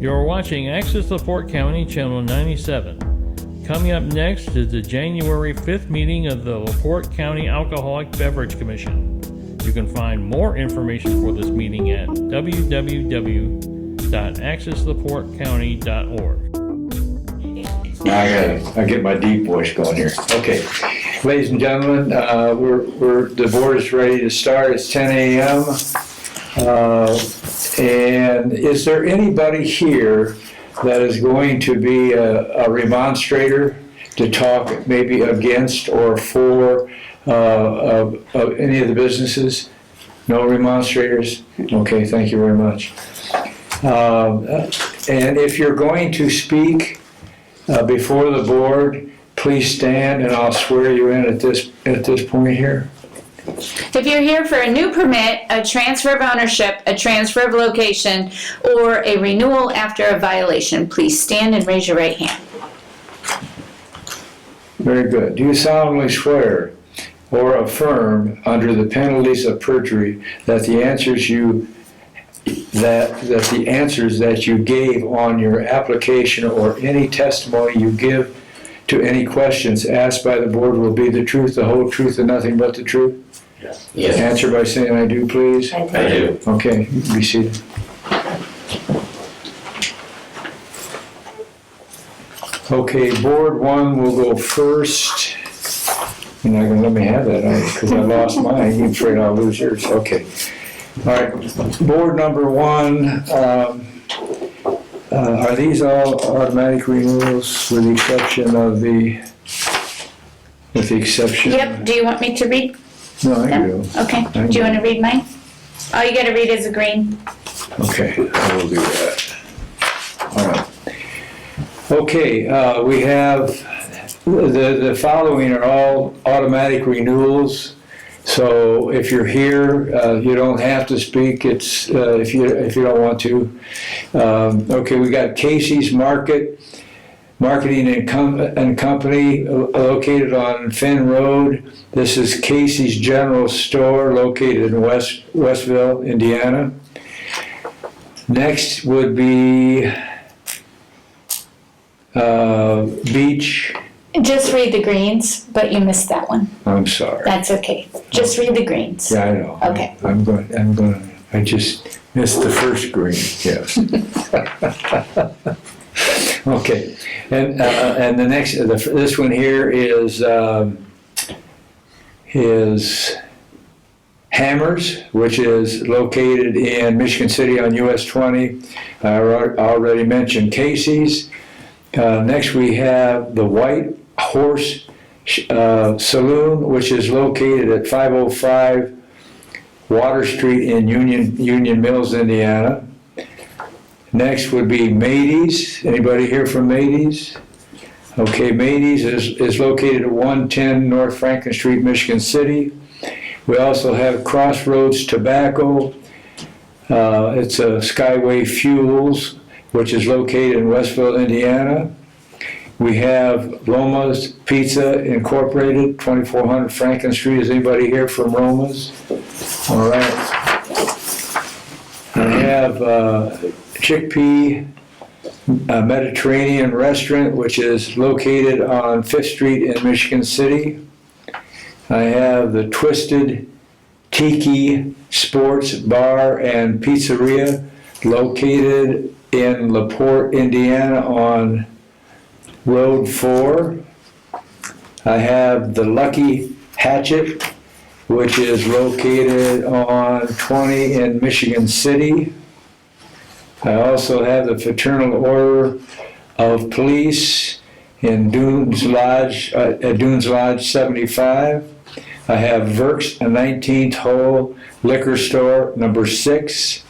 You're watching Access LaPorte County, Channel 97. Coming up next is the January 5th meeting of the LaPorte County Alcoholic Beverage Commission. You can find more information for this meeting at www.accesslaportecounty.org. I get my deep voice going here. Okay, ladies and gentlemen, the board is ready to start. It's 10 a.m. And is there anybody here that is going to be a remonstrator to talk maybe against or for of any of the businesses? No remonstrators? Okay, thank you very much. And if you're going to speak before the board, please stand and I'll swear you in at this point here. If you're here for a new permit, a transfer of ownership, a transfer of location, or a renewal after a violation, please stand and raise your right hand. Very good. Do you solemnly swear or affirm under the penalties of perjury that the answers that you gave on your application or any testimony you give to any questions asked by the board will be the truth, the whole truth, and nothing but the truth? Yes. Answer by saying I do, please. I do. Okay, be seated. Okay, board one will go first. You're not gonna let me have that, because I lost mine. You're afraid I'll lose yours. Okay. All right, board number one. Are these all automatic renewals with the exception of the? Yep. Do you want me to read? No, I them? do. Okay. Do you want to read mine? All you got to read is a green. Okay, I will do that. All right. Okay, we have the following are all automatic renewals. So if you're here, you don't have to speak. It's if you don't want to. Okay, we got Casey's Marketing and Company located on Finn Road. This is Casey's General Store located in Westville, Indiana. Next would be Beach. Just read the greens, but you missed that one. I'm sorry. That's okay. Just read the greens. Yeah, I know. Okay. I just missed the first green, yes. Okay, and the next, this one here is Hammers, which is located in Michigan City on US 20. I already mentioned Casey's. Next we have the White Horse Saloon, which is located at 505 Water Street in Union Mills, Indiana. Next would be Mady's. Anybody here from Mady's? Okay, Mady's is located at 110 North Franklin Street, Michigan City. We also have Crossroads Tobacco. It's a Skyway Fuels, which is located in Westville, Indiana. We have Roma's Pizza Incorporated, 2400 Franklin Street. Is anybody here from Roma's? All right. I have Chickpea Mediterranean Restaurant, which is located on 5th Street in Michigan City. I have the Twisted Tiki Sports Bar and Pizzeria, located in LaPorte, Indiana on Road 4. I have the Lucky Hatchet, which is located on 20 in Michigan City. I also have the Fraternal Order of Police in Dunes Lodge, at Dunes Lodge 75. I have Verks, a 19th hole liquor store, number 6.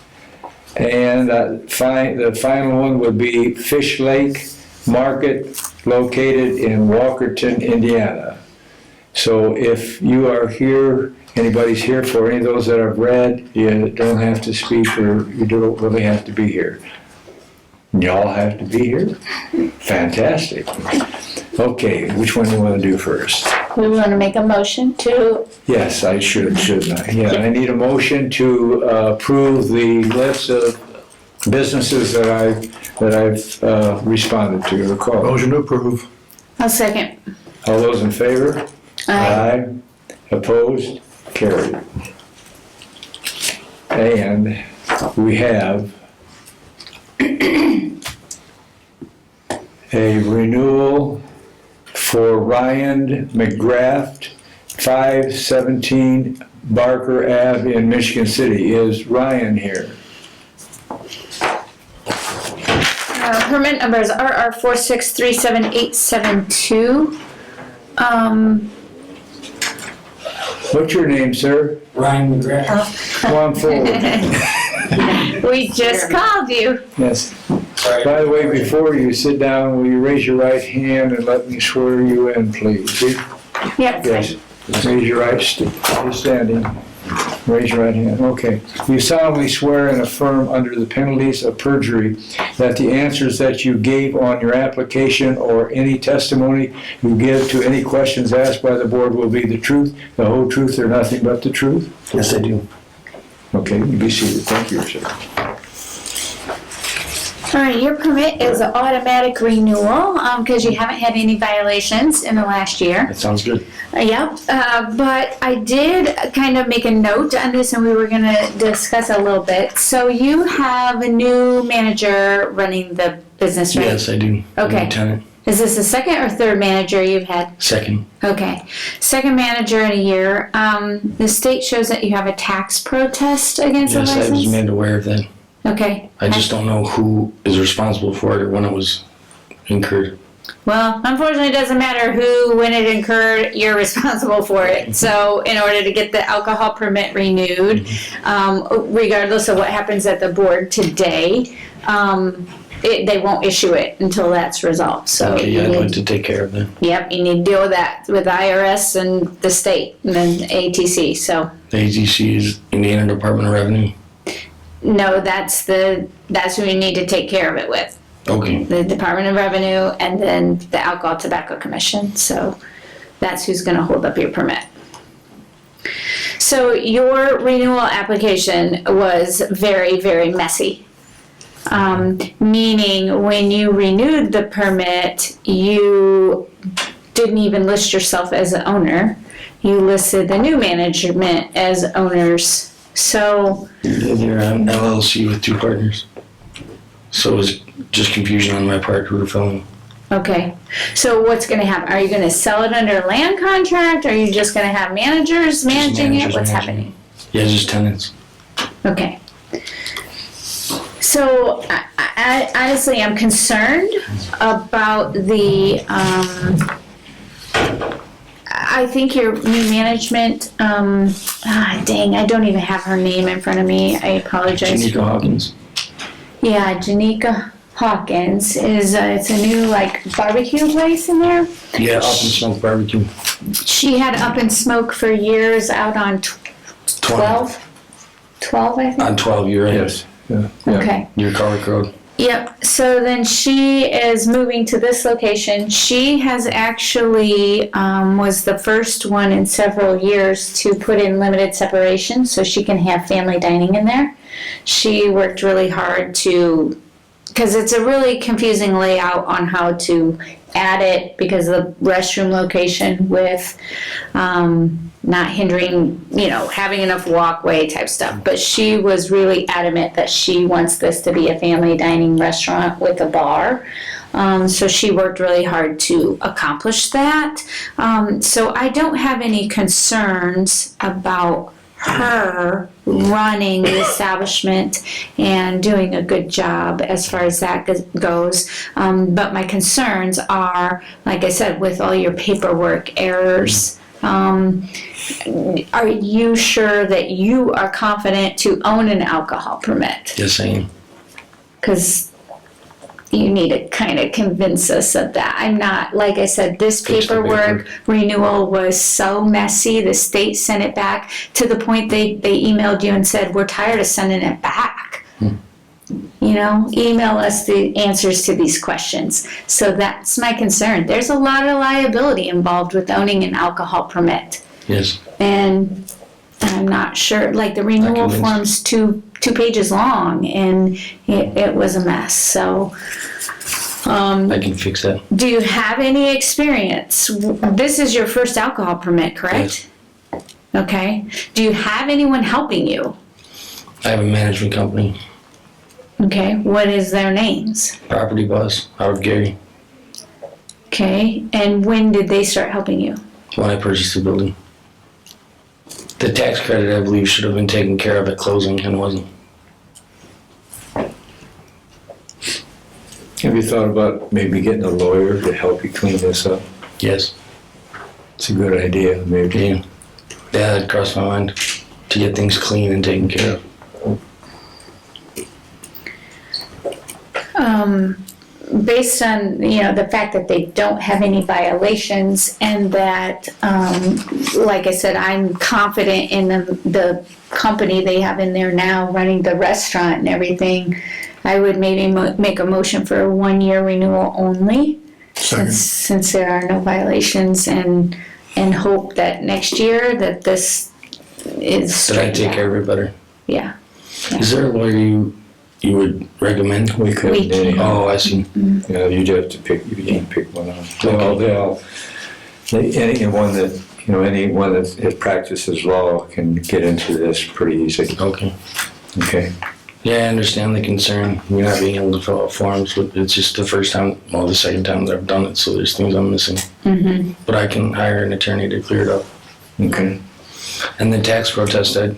And the final one would be Fish Lake Market, located in Walkerton, Indiana. So if you are here, anybody's here for any of those that I've read, you don't have to speak or you don't really have to be here. Y'all have to be here? Fantastic. Okay, which one do you want to do first? We want to make a motion to... Yes, I should, shouldn't I? Yeah, I need a motion to approve the list of businesses that I've responded to or called. Motion to approve. I'll second. All those in favor? Aye. Opposed? Carried. And we have a renewal for Ryan McGrath, 517 Barker Ave in Michigan City. Is Ryan here? Permit number is RR4637872. What's your name, sir? Ryan McGrath. Come on forward. We just called you. Yes. Sorry. By the way, before you sit down, will you raise your right hand and let me swear you in, please? Yep. Yes. Raise your right, standing. Raise your right hand. Okay. You solemnly swear and affirm under the penalties of perjury that the answers that you gave on your application or any testimony you give to any questions asked by the board will be the truth, the whole truth, or nothing but the truth? Yes, I do. Okay, you be seated. Thank you, sir. All right, your permit is an automatic renewal because you haven't had any violations in the last year. That sounds good. Yep, but I did kind of make a note on this and we were going to discuss a little bit. So you have a new manager running the business, right? Yes, I do. Okay. Lieutenant. Is this the second or third manager you've had? Second. Okay, second manager in a year. The state shows that you have a tax protest against Yes, the I was license? made aware of that. Okay. I just don't know who is responsible for it or when it was incurred. Well, unfortunately, it doesn't matter who, when it incurred, you're responsible for it. So in order to get the alcohol permit renewed, regardless of what happens at the board today, they won't issue it until that's resolved. So Okay, you yeah, I'd need, like to take care of that. yep, you need to deal with that with IRS and the state and then ATC. So The ATC is Indiana Department of Revenue. no, that's who you need to take care of it with. Okay. The Department of Revenue and then the Alcohol Tobacco Commission. So that's who's going to hold up your permit. So your renewal application was very, very messy. Meaning when you renewed the permit, you didn't even list yourself as an owner. You listed the new management as owners. So They're an LLC with two partners. So it was just confusion on my part who were filling. okay, so what's gonna happen? Are you gonna sell it under a land contract? Are you just gonna have managers managing it? managers What's managing happening? Yeah, just tenants. Okay. So I honestly, I'm concerned about I think your new management, dang, I don't even have her name in front of me. I apologize. Janika Hawkins. Yeah, Janika Hawkins is, it's a new barbecue place in there. Yeah, Up and Smoke Barbecue. She had Up and Smoke for years out on 12, I think. On 12, you're right. Yes. Yeah. Okay. Near Carrick Road. Yep, so then she is moving to this location. She has actually, was the first one in several years to put in limited separation so she can have family dining in there. She worked really hard because it's a really confusing layout on how to add it because of the restroom location with not hindering, having enough walkway type stuff. But she was really adamant that she wants this to be a family dining restaurant with a bar. So she worked really hard to accomplish that. So I don't have any concerns about her running the establishment and doing a good job as far as that goes. But my concerns are, like I said, with all your paperwork errors. Are you sure that you are confident to own an alcohol permit? Yes, I am. Because you need to kind of convince us of that. I'm not, like I said, this Fix the paperwork renewal was so messy. The state sent it back to the point they emailed you and said, we're tired of sending it back. Email us the answers to these questions. So that's my concern. There's a lot of liability involved with owning an alcohol permit. Yes. And I'm not sure, the renewal convinced. form's too 2 pages long, and it was a mess. So, I can fix that. do you have any experience? This is your first alcohol permit, correct? Yes. Okay. Do you have anyone helping you? I have a management company, Okay. What is their names? Property Boss, out of Gary, Okay. And when did they start helping you? when I purchased the building. The tax credit, I believe, should have been taken care of at closing and wasn't. Have you thought about maybe getting a lawyer to help you clean this up? Yes. It's a good idea, maybe. Yeah. Yeah, that crossed my mind to get things clean and taken care of. Based on, the fact that they don't have any violations, and that, like I said, I'm confident in the company they have in there now running the restaurant and everything, I would maybe make a motion for a 1-year renewal only, since there are no violations, and hope that next year that this is Did I take straightened care out. of it better? Yeah. Is there a lawyer you would recommend? We couldn't We can't. anyhow. Oh, I see. You'd have to pick, you can't pick one out. Anyone that practices law can get into this pretty easily. Okay. Okay. Yeah, I understand the concern. You're not being able to fill out forms, but it's just the the second time that I've done it, so there's things I'm missing. Mm-hmm. But I can hire an attorney to clear it up. Okay. And the tax protest, I'd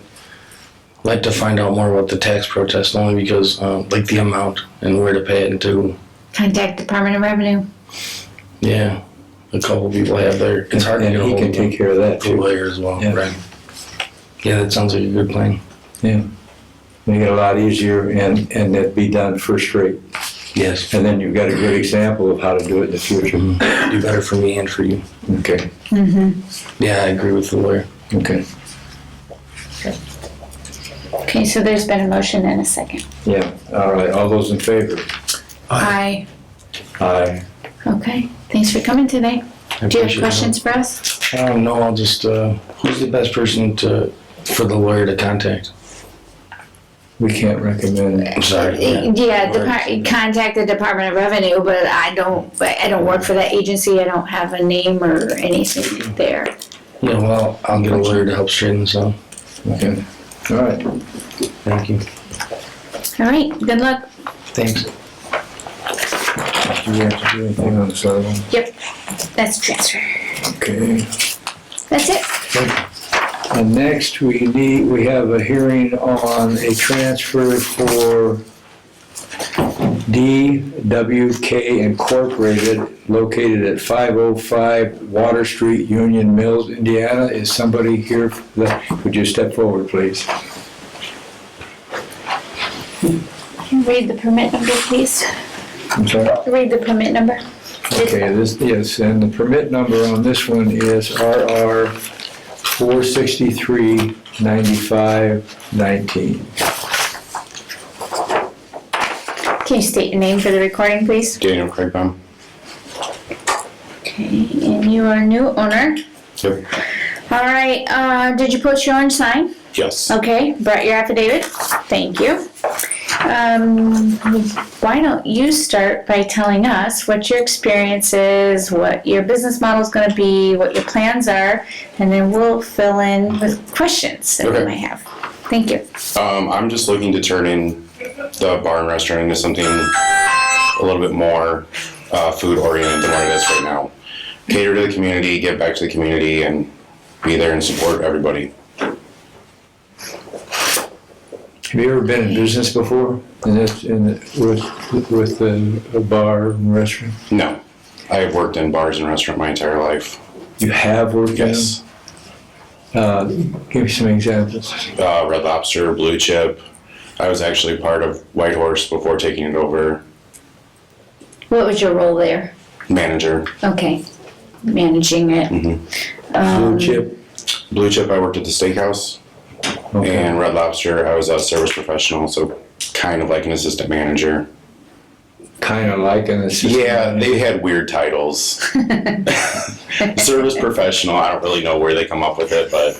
like to find out more about the tax protest, only because, like the amount and where to pay it to. Contact Department of Revenue. Yeah, a couple people have their. It's hard to And get a he hold can of take care of that the too. lawyer as well, Yeah. right? Yeah, that sounds like a good plan. Yeah. Make it a lot easier and it'd be done first rate. Yes. And then you've got a good example of how to do it in the future. Do better for me and for you. Okay. Mm-hmm. Yeah, I agree with the lawyer. Okay. Okay, so there's been a motion and a second. Yeah. All right. All those in favor? Aye. Aye. Okay, thanks for coming today. I Do you have appreciate questions for us? it. No, I'll just, who's the best person for the lawyer to contact? We can't recommend. I'm sorry. Yeah, contact the Department of Revenue, but I don't work for that agency. I don't have a name or anything there. Yeah, well, I'll get a lawyer to help straighten this out. Okay. All right. Thank you. All right, good luck. Thanks. Do we have to do anything on this other one? Yep, that's transfer. Okay. That's it. And next we have a hearing on a transfer for DWK Incorporated, located at 505 Water Street, Union Mills, Indiana. Is somebody here for that? Would you step forward, please? Read the permit number, please. I'm sorry? Read the permit number. Okay, yes, and the permit number on this one is RR 463-95-19. Can you state your name for the recording, please? Daniel Craigbaum. Okay, and you are a new owner. Yep. All right, did you post your own sign? Yes. Okay, brought your affidavit? Thank you. Why don't you start by telling us what your experience is, what your business model is going to be, what your plans are, and then we'll fill in with questions that we Okay. might have. Thank you. I'm just looking to turn in the bar and restaurant into something a little bit more food oriented than what it is right now. Cater to the community, give back to the community, and be there and support everybody. Have you ever been in business before? With a bar and restaurant? No, I have worked in bars and restaurant my entire life. You have worked in them? Yes. Give me some examples. Red Lobster, Blue Chip. I was actually part of White Horse before taking it over. What was your role there? Manager. Okay, managing it. Blue Chip? Blue Chip, I worked at the steakhouse. Okay. And Red Lobster, I was a service professional, so kind of like an assistant manager. Kind of like an assistant. Yeah, they had weird titles. Service professional, I don't really know where they come up with it, but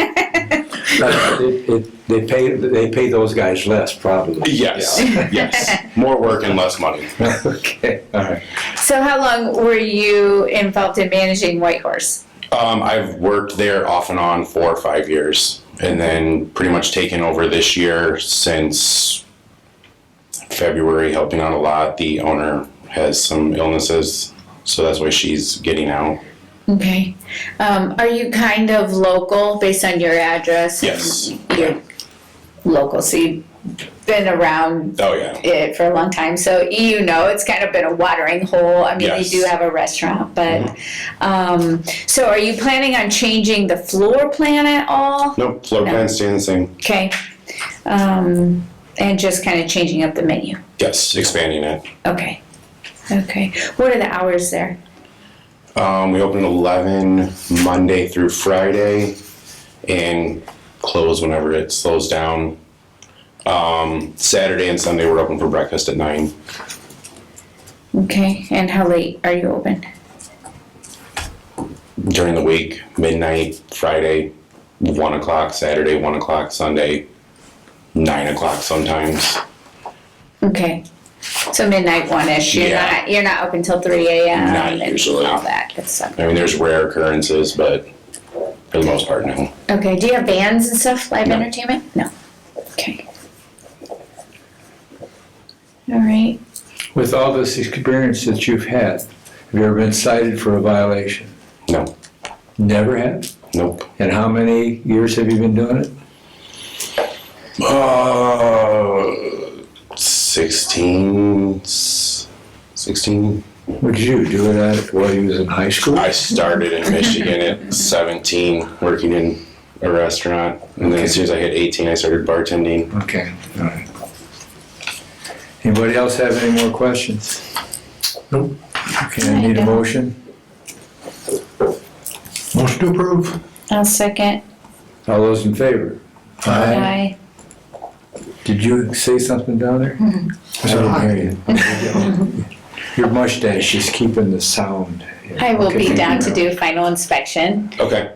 They pay those guys less, probably. Yes, yes. More work and less money. Okay, all right. So how long were you involved in managing Whitehorse? I've worked there off and on 4 or 5 years, and then pretty much taken over this year since February, helping out a lot. The owner has some illnesses, so that's why she's getting out. Okay. Are you kind of local based on your address? Yes. You're local, so you've been around Oh, yeah. it for a long time, so you know it's kind of been a watering hole. I mean, Yes. you do have a restaurant, but so are you planning on changing the floor plan at all? Nope, floor plan's staying the same. Okay. And just kind of changing up the menu. Yes, expanding it. Okay. Okay. What are the hours there? We open 11 Monday through Friday and close whenever it slows down. Saturday and Sunday we're open for breakfast at 9. Okay. And how late are you open? During the week, midnight, Friday, 1 o'clock, Saturday, 1 o'clock, Sunday, 9 o'clock sometimes. Okay. So midnight 1-ish. Yeah. You're not open till 3 a.m. Not and usually. all that good stuff. I mean, there's rare occurrences, but for the most part, no. Okay. Do you have bands and stuff? Live No. entertainment? No. Okay. All right. With all this experience that you've had, have you ever been cited for a violation? No. Never have? Nope. And how many years have you been doing it? 16. What did you do it at while you was in high school? I started in Michigan at 17, working in a restaurant. And then as soon as I hit 18, I started bartending. Okay, all right. Anybody else have any more questions? Nope. Okay, I need a motion. Motion to approve. I'll second. All those in favor? Aye. Did you say something down there? I didn't hear you. Your mustache is keeping the sound. I will Okay, be thank down you. to do final inspection, Okay.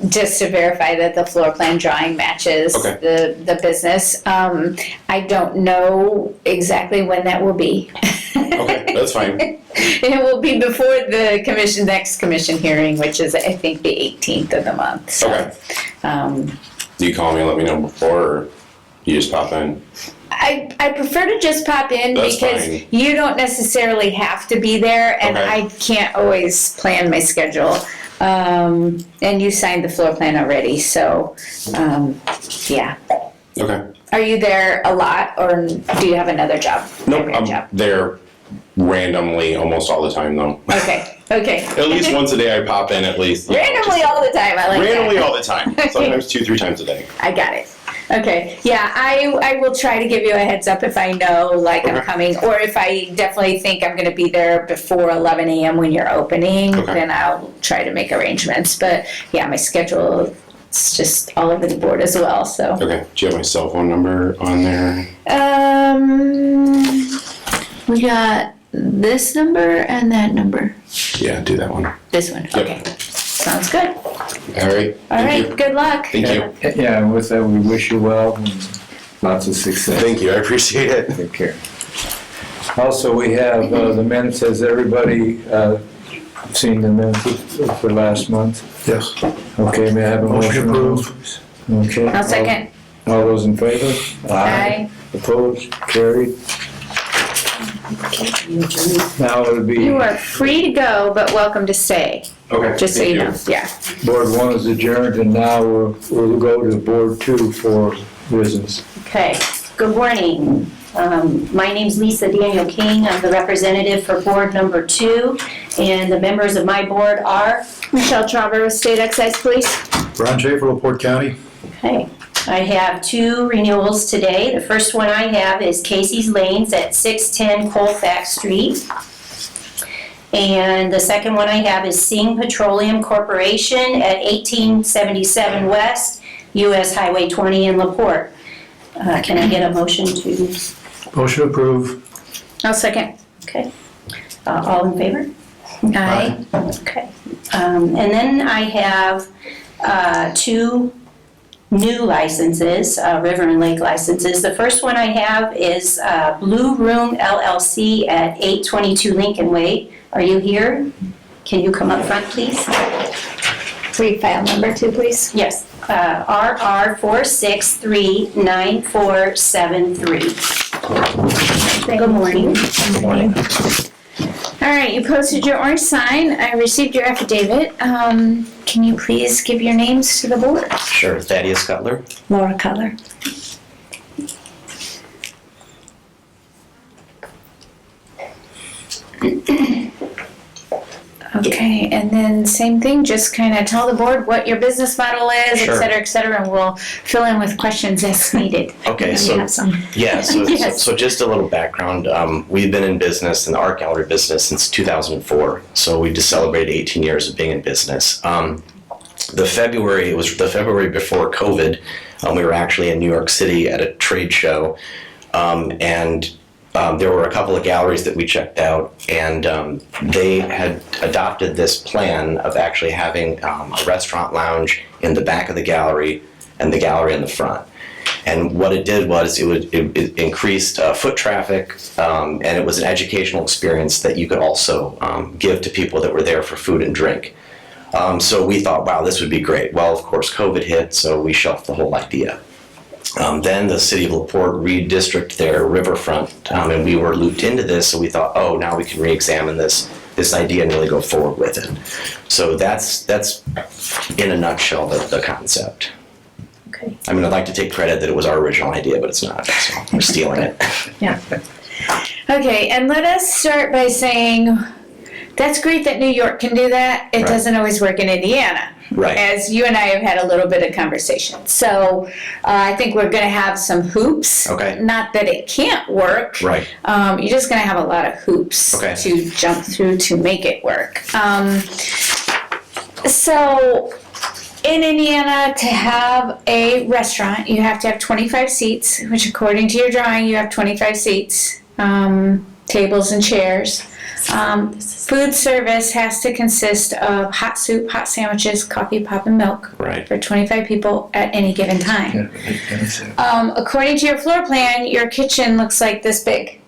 just to verify that the floor plan drawing matches Okay. the business. I don't know exactly when that will be. Okay, that's fine. It will be before the next commission hearing, which is, I think, the 18th of the month. So, Okay. Do you call me and let me know before, or you just pop in? I prefer to just pop in That's because fine. you don't necessarily have to be there, and Okay. I can't always plan my schedule. And you signed the floor plan already, so yeah. Okay. Are you there a lot, or do you have another job? Nope, Primary I'm job? there randomly almost all the time, though. Okay. Okay. At least once a day I pop in at least. you know, Randomly just- all the time. I like Randomly that. all the time. Sometimes 2-3 times a day. I got it. Okay, yeah, I will try to give you a heads up if I know, like, I'm Okay. coming, or if I definitely think I'm gonna be there before 11 a.m. when you're opening, Okay. then I'll try to make arrangements, but, yeah, my schedule, it's just all over the board as well, so. Okay. Do you have my cell phone number on there? We got this number and that number. Yeah, do that one. This one, Yep. okay. Sounds good. All right. All Thank right, you. good luck. Thank you. Yeah, and with that, we wish you well and lots of success. Thank you. I appreciate it. Take care. Also, we have the minutes. Has everybody seen the minutes for last month? Yes. Okay, may I have a Motion motion? approved. Okay. I'll second. All those in favor? Aye. Opposed? Carried. Now it'll be, You are free to go, but welcome to stay, Okay. just so thank you know, yeah. Board 1 is adjourned, and now we'll go to Board 2 for business. Okay, good morning. My name's Lisa Daniel King. I'm the representative for Board Number 2, and the members of my board are, Michelle Trauber with State Excise Police. Ron Schaefer, LaPorte County. okay, I have 2 renewals today. The first one I have is Casey's Lanes at 610 Colfax Street. And the second one I have is Singh Petroleum Corporation at 1877 West, US Highway 20 in LaPorte. Can I get a motion to, Motion approved. I'll second. okay, all in favor? Aye. Okay. And then I have 2 new licenses, river and lake licenses. The first one I have is Blue Room LLC at 822 Lincoln Way. Are you here? Can you come up front, please? Read file number 2, please. Yes, RR 4639473. Good morning. Good morning. All right, you posted your orange sign. I received your affidavit. Can you please give your names to the board? Sure, Thaddeus Cutler. Laura Cutler. Okay, and then same thing, just kind of tell the board what your business model is, Sure. et cetera, and we'll fill in with questions as needed. Okay, We so have some. yeah, Yes. so just a little background. We've been in business in the art gallery business since 2004. So we just celebrated 18 years of being in business. It was the February before COVID. We were actually in New York City at a trade show, and there were a couple of galleries that we checked out, and they had adopted this plan of actually having a restaurant lounge in the back of the gallery and the gallery in the front. And what it did was it increased foot traffic, and it was an educational experience that you could also give to people that were there for food and drink. So we thought, wow, this would be great. Well, of course, COVID hit, so we shelved the whole idea. Then the city of LaPorte redistricted their riverfront, and we were looped into this, so we thought, oh, now we can re-examine this idea and really go forward with it. So that's in a nutshell the concept. Okay. I mean, I'd like to take credit that it was our original idea, but it's not, so we're stealing it. Yeah. Okay, and let us start by saying, that's great that New York can do that. It Right. doesn't always work in Indiana. Right. As you and I have had a little bit of conversation. So I think we're going to have some hoops. Okay. Not that it can't work. Right. You're just going to have a lot of hoops Okay. to jump through to make it work. So in Indiana, to have a restaurant, you have to have 25 seats, which according to your drawing, you have 25 seats, tables and chairs. Food service has to consist of hot soup, hot sandwiches, coffee, pop, and milk Right. for 25 people at any given time. According to your floor plan, your kitchen looks like this big.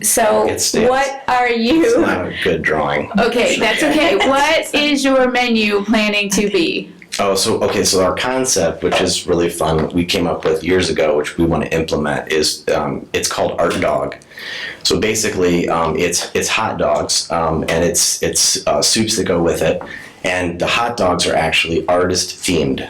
So It's what are It's you? not a good drawing. Okay, that's okay. What is your menu planning to be? Oh, so our concept, which is really fun, we came up with years ago, which we want to implement, is it's called Art Dog. So basically, it's hot dogs, and it's soups that go with it, and the hot dogs are actually artist themed.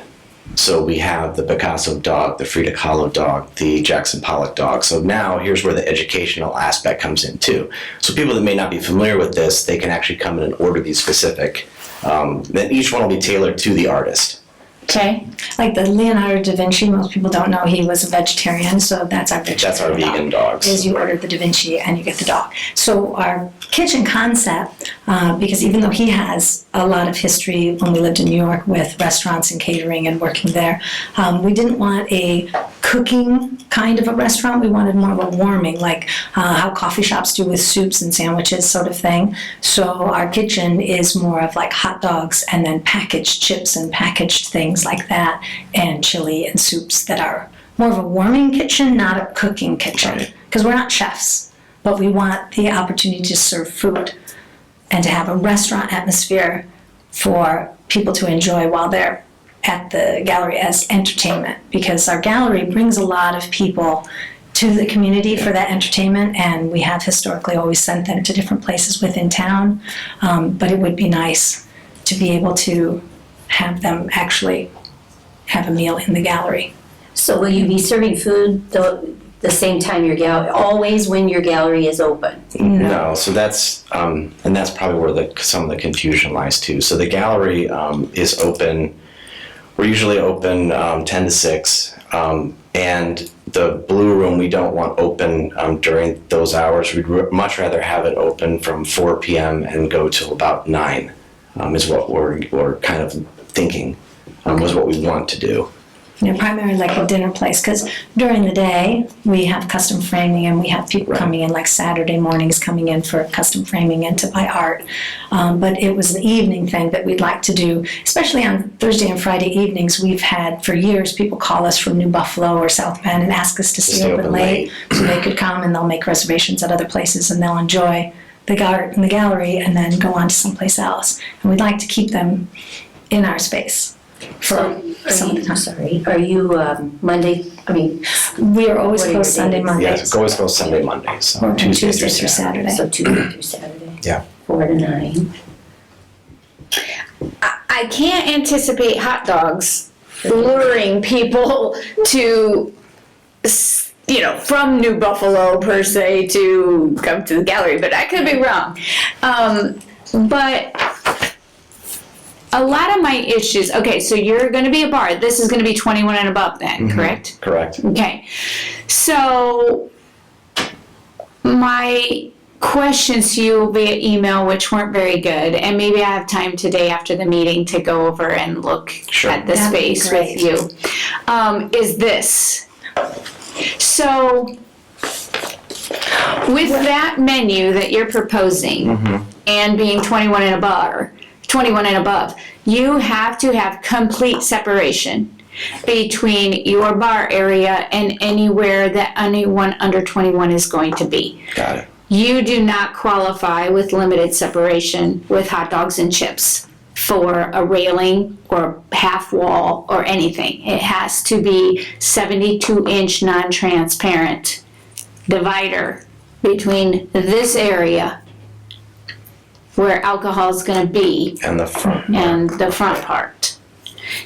So we have the Picasso dog, the Frida Kahlo dog, the Jackson Pollock dog. So now here's where the educational aspect comes in too. So people that may not be familiar with this, they can actually come in and order these specific. Then each one will be tailored to the artist. Okay. Like the Leonardo da Vinci, most people don't know he was a vegetarian, so that's our vegetarian That's our vegan dogs. Is you order the Da Vinci and you get the dog. So our kitchen concept, because even though he has a lot of history when we lived in New York with restaurants and catering and working there, we didn't want a cooking kind of a restaurant. We wanted more of a warming, like how coffee shops do with soups and sandwiches sort of thing. So our kitchen is more of like hot dogs and then packaged chips and packaged things like that, and chili and soups that are more of a warming kitchen, not a cooking kitchen. Right. Because we're not chefs, but we want the opportunity to serve food and to have a restaurant atmosphere for people to enjoy while they're at the gallery as entertainment, because our gallery brings a lot of people to the community for that entertainment, and we have historically always sent them to different places within town. But it would be nice to be able to have them actually have a meal in the gallery. So will you be serving food the same time your gallery, always when your gallery is open? No, so that's and that's probably where some of the confusion lies too. So the gallery is open. We're usually open 10 to 6, and the Blue Room we don't want open during those hours. We'd much rather have it open from 4 p.m. and go till about 9. Is what we're kind of thinking was what we want to do. primarily like a dinner place, because during the day, we have custom framing and we have people coming in, like Saturday mornings coming in for custom framing and to buy art. But it was an evening thing that we'd like to do, especially on Thursday and Friday evenings. We've had, for years, people call us from New Buffalo or South Bend and ask us to stay open late so they could come, and they'll make reservations at other places and they'll enjoy the art in the gallery and then go on to someplace else. And we'd like to keep them in our space. Are you Monday, We are always What are closed your Sunday, days? Mondays. Yeah, it's always goes Sunday, Mondays. So Or Tuesdays Tuesdays through Saturday. so Tuesday through Saturday? Yeah. 4 to 9. I can't anticipate hot dogs luring people to, from New Buffalo per se to come to the gallery, but I could be wrong. But a lot of my issues, okay, so you're going to be a bar. This is going to be 21 and above then, correct? Correct. Okay. So my questions to you via email, which weren't very good, and maybe I have time today after the meeting to go over and look at the That'd be space great. with you, is this. So with that menu that you're proposing and being 21 and above, you have to have complete separation between your bar area and anywhere that anyone under 21 is going to be. Got it. You do not qualify with limited separation with hot dogs and chips for a railing or half wall or anything. It has to be 72-inch non-transparent divider between this area where alcohol is going to be And the front. and the front part.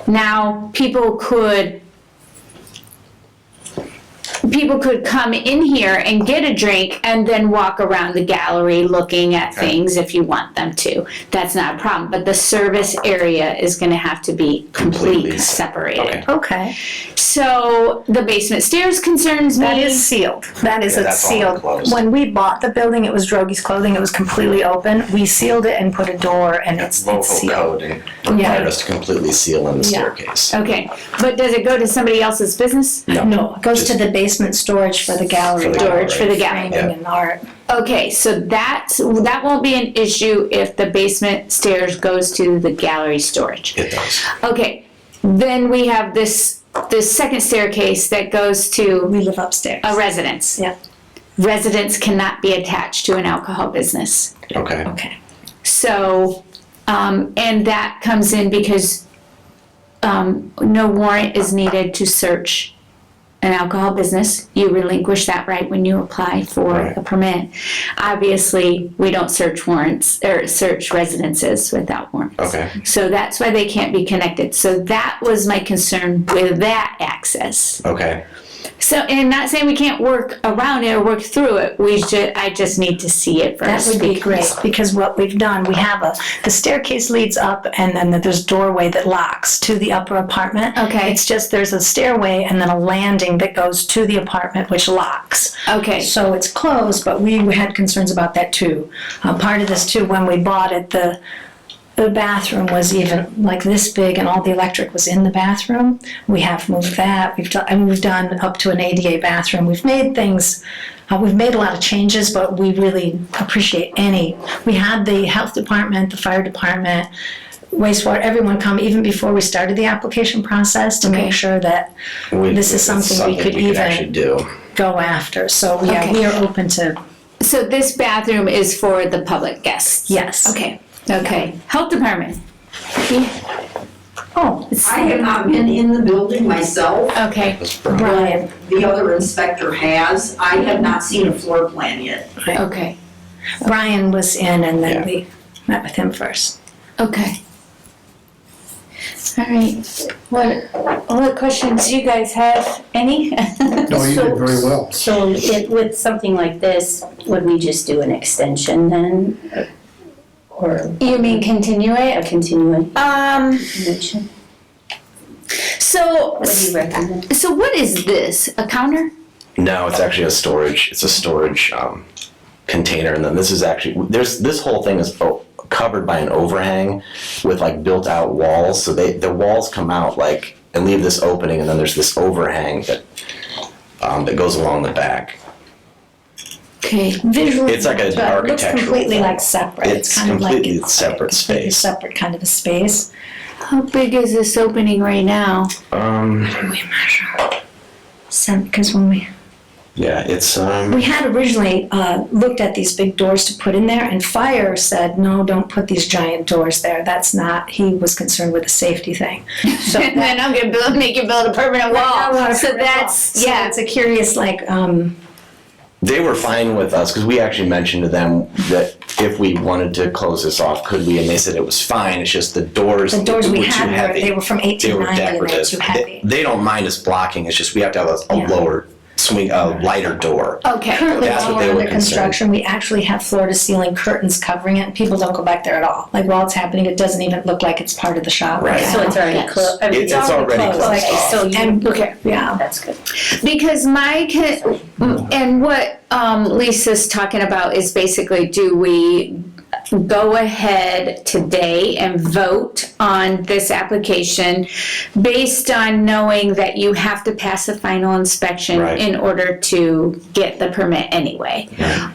Now, people could come in here and get a drink and then walk around the gallery looking at things if you want them to. That's not a problem, but the service area is going to have to be completely separated. Okay. So the basement stairs concerns me. That is sealed. That is Yeah, a that's all sealed. enclosed. When we bought the building, it was Drogi's Clothing. It was completely open. We sealed it and put a door, and it's Local sealed. code and required us to completely seal in the Yeah. staircase. Okay, but does it go to somebody else's business? No, it goes to the basement storage for the gallery. For the Storage for the gallery. Framing and art. Okay, so that won't be an issue if the basement stairs goes to the gallery storage. It does. Okay, then we have this second staircase that goes to We live upstairs. a residence. Yeah. Residents cannot be attached to an alcohol business. Okay. Okay. So, and that comes in because no warrant is needed to search an alcohol business. You relinquish that right when you apply for Right. a permit. Obviously, we don't search warrants or search residences without warrants. Okay. So that's why they can't be connected. So that was my concern with that access. Okay. So, and not saying we can't work around it or work through it. I just need to see it That first. would be great, because what we've done, we have the staircase leads up, and then there's a doorway that locks to the upper apartment. Okay. It's just, there's a stairway and then a landing that goes to the apartment, which locks. Okay. So it's closed, but we had concerns about that too. Part of this too, when we bought it, the bathroom was even like this big, and all the electric was in the bathroom. We have moved that. We've done up to an ADA bathroom. We've made things. We've made a lot of changes, but we really appreciate any. We had the health department, the fire department, wastewater, everyone come even before we started the application process to make sure that this is It's something we could actually even do. go after. So yeah, Okay. we are open to. So this bathroom is for the public guests? Yes. Okay, okay. Health department? Oh, I have not been in the building myself. Okay, Brian. The other inspector has. I have not seen a floor plan yet. okay, Brian was in, and then Yeah. we met with him first. okay. All right, what questions do you guys have? Any? No, you did very well. So with something like this, would we just do an extension then? Or You mean continue a it? continuation? So, What do you recommend? so what is this, a counter? No, it's actually a storage. It's a storage container, and then this is actually this whole thing is covered by an overhang with like built-out walls. So the walls come out like and leave this opening, and then there's this overhang that goes along the back. Okay. Visually, It's like an it looks architectural completely thing. like separate. It's kind of completely like separate completely space. separate kind of a space. How big is this opening right now? We measure. Because when It's we had originally looked at these big doors to put in there, and fire said, no, don't put these giant doors there. That's not, he was concerned with the safety thing. So And then I'm gonna make you build a permanent wall. So that's, So yeah. it's a curious, like, they were fine with us because we actually mentioned to them that if we wanted to close this off, could we? And they said it was fine. It's just the doors the doors we were too had, heavy. they were from They were 1890 and they were decorative. too heavy. They don't mind us blocking. It's just we have to have a Yeah. lower swing, a lighter door. Okay. Currently, That's while what they we're were under construction, we actually have floor-to-ceiling curtains covering it, and people don't go back there at all. Like, while it's happening, it doesn't even look like it's part of the shop. Right. So it's already closed? It's already closed Okay, off. so you, And, Okay. yeah. that's good. Because and what Lisa's talking about is basically, do we go ahead today and vote on this application based on knowing that you have to pass a final inspection Right. in order to get the permit anyway?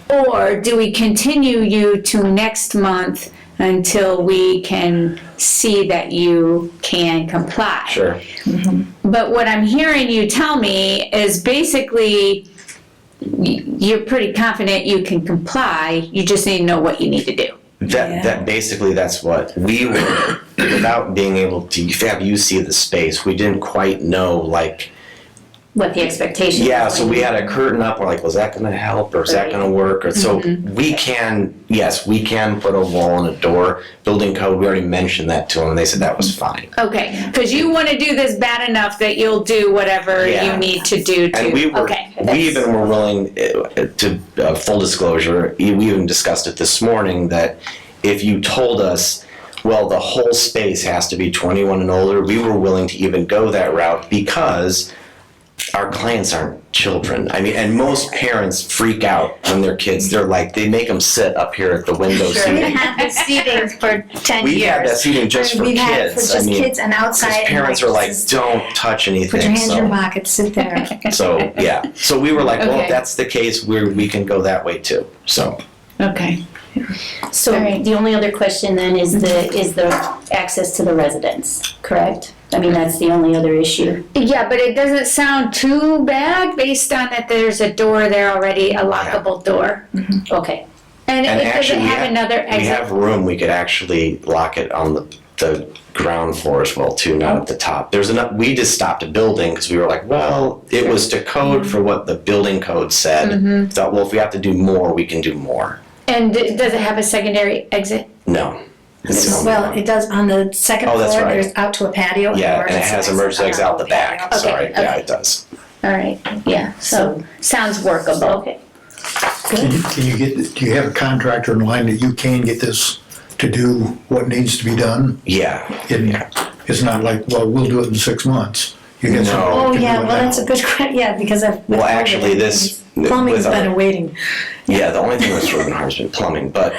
Or do we continue you to next month until we can see that you can comply? Sure. But what I'm hearing you tell me is basically you're pretty confident you can comply, you just need to know what you need to do. That basically that's what we were, without being able to have you see the space, we didn't quite know, like, What the expectation is. yeah, so we had a curtain up, we're like, was that gonna help, or is that gonna work? Or so we can put a wall and a door. Building code, we already mentioned that to them, and they said that was fine. Okay, because you want to do this bad enough that you'll do whatever Yeah. you need to do to. And we Okay. even were willing to, full disclosure, we even discussed it this morning, that if you told us, well, the whole space has to be 21 and older, we were willing to even go that route because our clients aren't children. I mean, and most parents freak out when their kids, they're like, they make them sit up here at the window We seating. had the seating for 10 We've years. had that seating just for We've had it for kids. just I mean, kids and outside. because and parents are like, this is- don't touch anything. Put your hands in your so, pockets, sit there. so, yeah. So we were like, well, Okay. if that's the case, we can go that way too. So. Okay. So All right. the only other question then is the access to the residence, correct? I mean, that's the only other issue. Yeah, but it doesn't sound too bad based on that there's a door there already, a lockable door. Okay. And And it doesn't actually, have another we exit. have room. We could actually lock it on the ground floor as well too, not at the top. There's enough. We just stopped a building because we were like, well, it was to code for what the building code said. Thought, well, if we have to do more, we can do more. And does it have a secondary exit? No. It's the only Well, one. it does on the second Oh, that's floor, right. there's out to a patio. Yeah, and it has emergency exit out the back. Okay, Sorry, yeah, okay. it does. All right, yeah, so sounds workable. Okay. Do you have a contractor in line that you can get this to do what needs to be done? Yeah. It's not like, well, we'll do it in 6 months. You get No. somebody Oh, that can yeah, do it well, now. that's a good question, yeah, because I've. Well, actually, this Plumbing's with our- been waiting. Yeah, the only thing that's really hard has been plumbing, but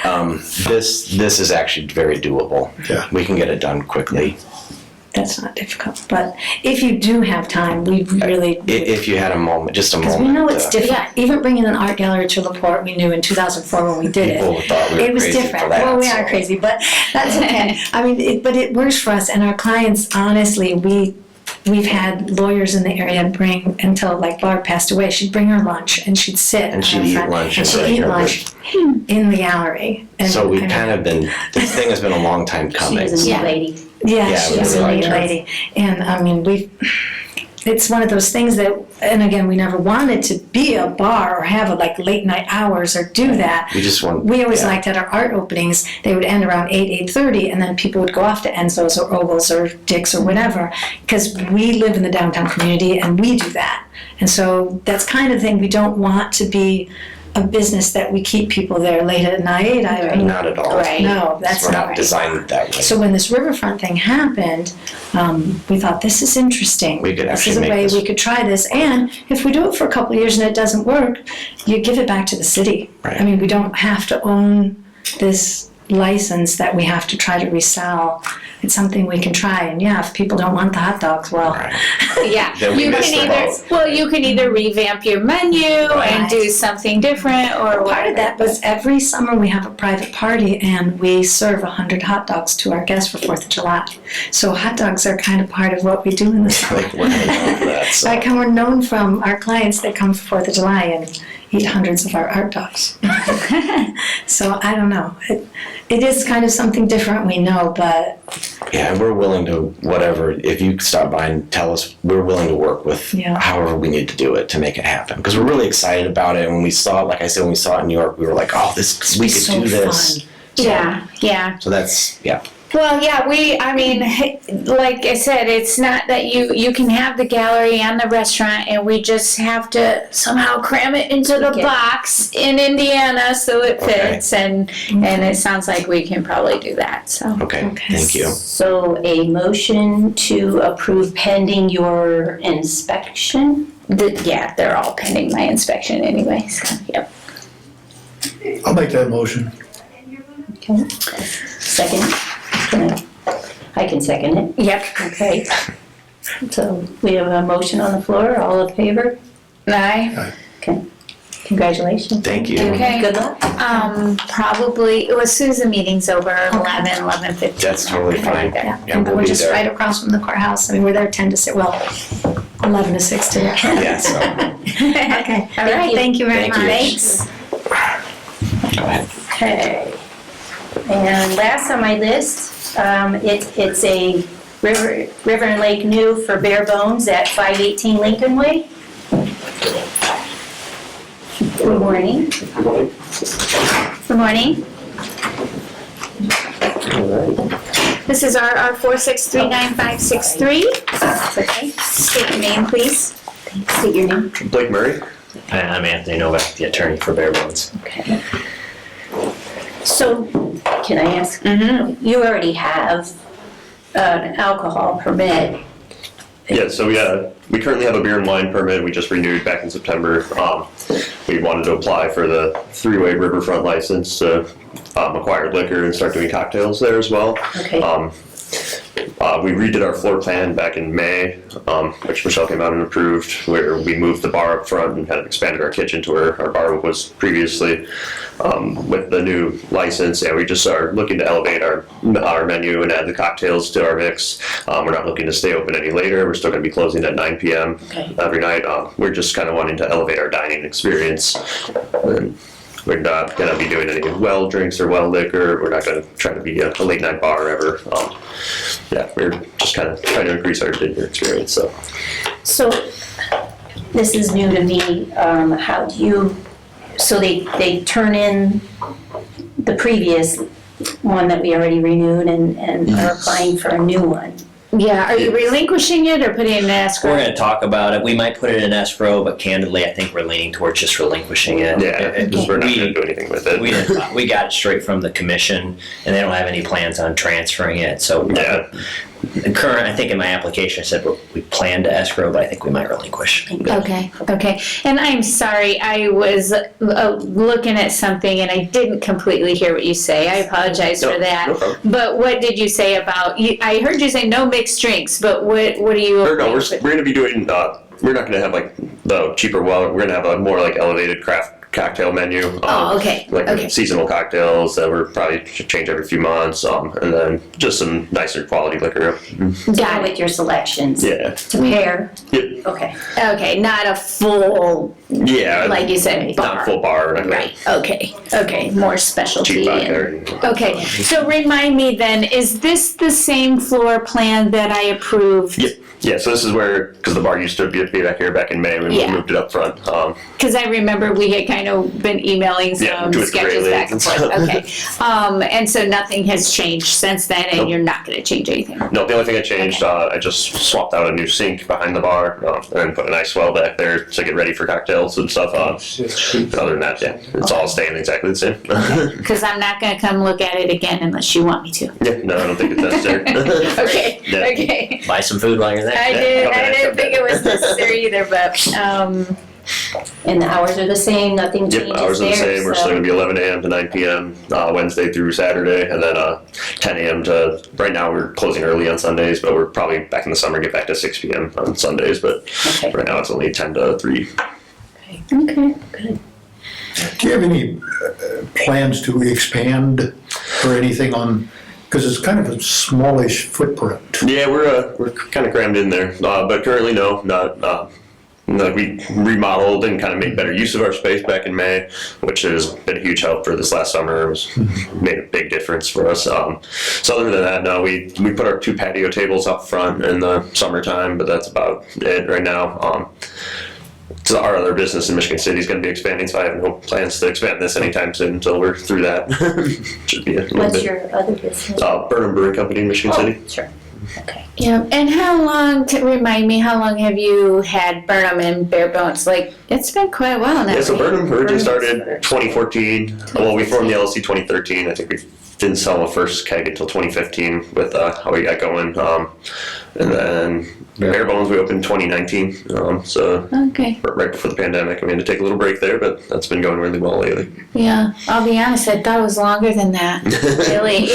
this is actually very doable. Yeah. We can get it done quickly. That's not difficult, but if you do have time, we really. If you had a moment, just a Because moment. we know it's different. Even bringing an art gallery to LaPorte, we knew in 2004 when we did it. People thought we were It was crazy different. for that. Well, we so- are crazy, but that's okay. I mean, but it works for us, and our clients, honestly, we've had lawyers in the area bring, until like Barb passed away, she'd bring her lunch and she'd sit. And on she'd the eat front, lunch and and she'd sit eat here, lunch in the gallery. And So we've I mean, kind of been, this thing has been a long time She coming. was a Yeah. new lady. Yeah, Yeah, she we was a really neat liked her. lady. And I mean, it's one of those things that, and again, we never wanted to be a bar or have like late night hours or do that. We just want. We always yeah. liked at our art openings, they would end around 8:30, and then people would go off to Enzo's or Ogles or Dick's or whatever, because we live in the downtown community and we do that. And so that's kind of thing, we don't want to be a business that we keep people there late at night. I mean, Not at all. Right. no, that's We're not not right. designed that way. So when this riverfront thing happened, we thought, this is interesting. We could This actually is a make way this- we could try this, and if we do it for a couple of years and it doesn't work, you give it back to the city. Right. I mean, we don't have to own this license that we have to try to resell. It's something we can try, and yeah, if people don't want the hot dogs, well, Yeah, Then we you missed can the either, boat. well, you can either revamp your menu and Right. do something different or part of that was every summer we have a private party and we serve 100 hot dogs to our guests for 4th of July. So hot dogs are kind of part of what we do in the summer. Like, we're gonna go for that, so. Like, and we're known from our clients that come for 4th of July and eat hundreds of our hot dogs. So I don't know. It is kind of something different, we know, but Yeah, we're willing to, whatever, if you stop by and tell us, we're willing to work with Yeah. however we need to do it to make it happen. Because we're really excited about it. And when we saw it, like I said, when we saw it in New York, we were like, oh, we could so do this. fun. yeah. So that's, yeah. Well, yeah, I mean, like I said, it's not that you can have the gallery and the restaurant, and we just have to somehow cram it into the Okay. box in Indiana so it Okay. fits, and it sounds like we can probably do that, so. Okay, Okay. thank you. So a motion to approve pending your inspection? Yeah, they're all pending my inspection anyway, so, yep. I'll make that motion. Okay. Second? I can second it. Yep. Okay. So we have a motion on the floor. All in favor? Aye. Okay. Congratulations. Thank you. Okay. Good luck. Probably, as soon as the meeting's over, 11:15. That's totally fine. Yeah, Yeah, and we'll we're be just there. right across from the courthouse. I mean, we're there 10 to 6, well, 11 to 6 today. Yeah, so, Okay, all right, you. thank you very Thank much. you. Thanks. go ahead. Okay. And last on my list, it's a River and Lake New for Bare Bones at 518 Lincoln Way. Good morning. Good morning. This is our 4639-563. Okay. State your name, please. State your name. Blake Murray. I'm Anthony Novak, the attorney for Bare Bones. Okay. So, can I ask, Mm-hmm. you already have an alcohol permit. Yeah, so we currently have a beer and wine permit. We just renewed back in September. We wanted to apply for the three-way riverfront license to acquire liquor and start doing cocktails there as well. Okay. We redid our floor plan back in May, which Michelle came out and approved, where we moved the bar up front and kind of expanded our kitchen to where our bar was previously. With the new license, and we just are looking to elevate our menu and add the cocktails to our mix. We're not looking to stay open any later. We're still going to be closing at 9 p.m. Okay. every night. We're just kind of wanting to elevate our dining experience. And we're not going to be doing any well drinks or well liquor. We're not going to try to be a late night bar ever. We're just kind of trying to increase our dinner experience. So, this is new to me. How do you, so they turn in the previous one that we already renewed and are applying for a new one? Yeah, are you relinquishing it or putting it in escrow? We're going to talk about it. We might put it in escrow, but candidly, I think we're leaning towards just relinquishing it. Because we're not going to do anything with it. We got it straight from the commission, and they don't have any plans on transferring it. So, I think in my application I said we plan to escrow, but I think we might relinquish. Okay. And I'm sorry, I was looking at something and I didn't completely hear what you say. I apologize for that. No problem. But what did you say about, I heard you say no mixed drinks, but what are you? We're going to be doing, we're not going to have like the cheaper well, we're going to have a more like elevated craft cocktail menu. Oh, okay. Like Okay. seasonal cocktails that we're probably should change every few months, and then just some nicer quality liquor. Got it. With your selections? Yeah. To pair? Yep. Okay. Okay, not a full, Yeah. like you said, bar. Not full bar. Right, okay, more specialty. Cheap and- vodka. Okay, so remind me then, is this the same floor plan that I approved? Yep. Yeah, so this is where, because the bar used to be back here back in May when Yeah. we moved it up front. Because I remember we had kind of been emailing Yeah, some with the sketches back and railings forth. and Okay, and so nothing has changed since then, and Nope. you're not going to change anything. No, the only thing I changed, I just swapped out a new sink behind the bar and put an ice well back there to get ready for cocktails and stuff. But other than that, yeah, it's all staying exactly the same. Because I'm not going to come look at it again unless you want me to. Yeah, no, I don't think it's necessary. Okay, Yeah. okay. Buy some food while you're there. I didn't think it was necessary either, but And the hours are the same, nothing changes Yep, there? hours are the same. We're so- still gonna be 11 a.m. to 9 p.m. Wednesday through Saturday, and then 10 a.m. to, right now we're closing early on Sundays, but we're probably back in the summer, get back to 6 p.m. on Sundays, but Okay. right now it's only 10 to 3. Okay. Do you have any plans to expand or anything on, because it's kind of a smallish footprint? Yeah, we're kind of crammed in there, but currently no, not. Like we remodeled and kind of made better use of our space back in May, which has been a huge help for this last summer. It was made a big difference for us. So other than that, no, we put our 2 patio tables up front in the summertime, but that's about it right now. So our other business in Michigan City is going to be expanding, so I have no plans to expand this anytime soon until we're through that. Should be a little What's bit. your other business? Burnham Brewing Company in Michigan City. Sure. Okay. Yeah, and how long, remind me, how long have you had Burnham and Bare Bones? Like, it's been quite a while now. Yeah, so right? Burnham originally started Burnham's 2014. Well, we formed the LLC 2013. I think we didn't sell the first keg until 2015 with how we got going. And then Bare Bones we opened 2019. So Okay. right before the pandemic, we had to take a little break there, but that's been going really well lately. Yeah, I'll be honest, I thought it was longer than that. Really,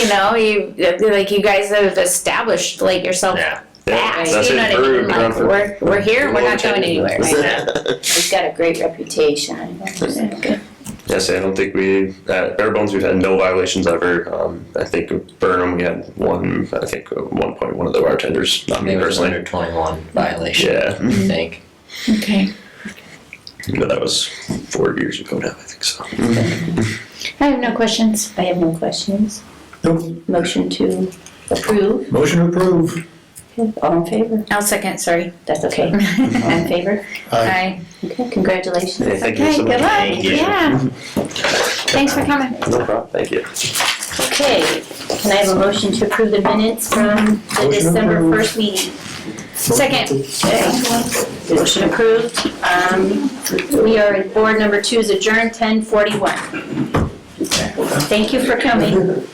you guys have established like yourself Yeah. fast. that's You know it. what I mean? We're around Like, for we're here, we're not going 10 anywhere. We've got a great reputation. Good. Yes, I don't think at Bare Bones we've had no violations ever. I think with Burnham we had one. I think at one point one of the bartenders, not me Maybe it was personally. under 21 violation, Yeah, I think. Okay. but that was 4 years ago now. I think so. I have no questions. I have no questions. Nope. Motion to approve. Motion to approve. All in favor? I'll second, sorry. That's okay. All in favor? Aye. Okay, congratulations. Hey, thank you Okay, so good much. luck. Thank you. Yeah. Thanks for coming. No problem. Thank you. Okay, can I have a motion to approve the minutes from the Motion December approved. 1st meeting? Second. Okay, motion approved. We are at board number 2 is adjourned 10:41. Thank you for coming.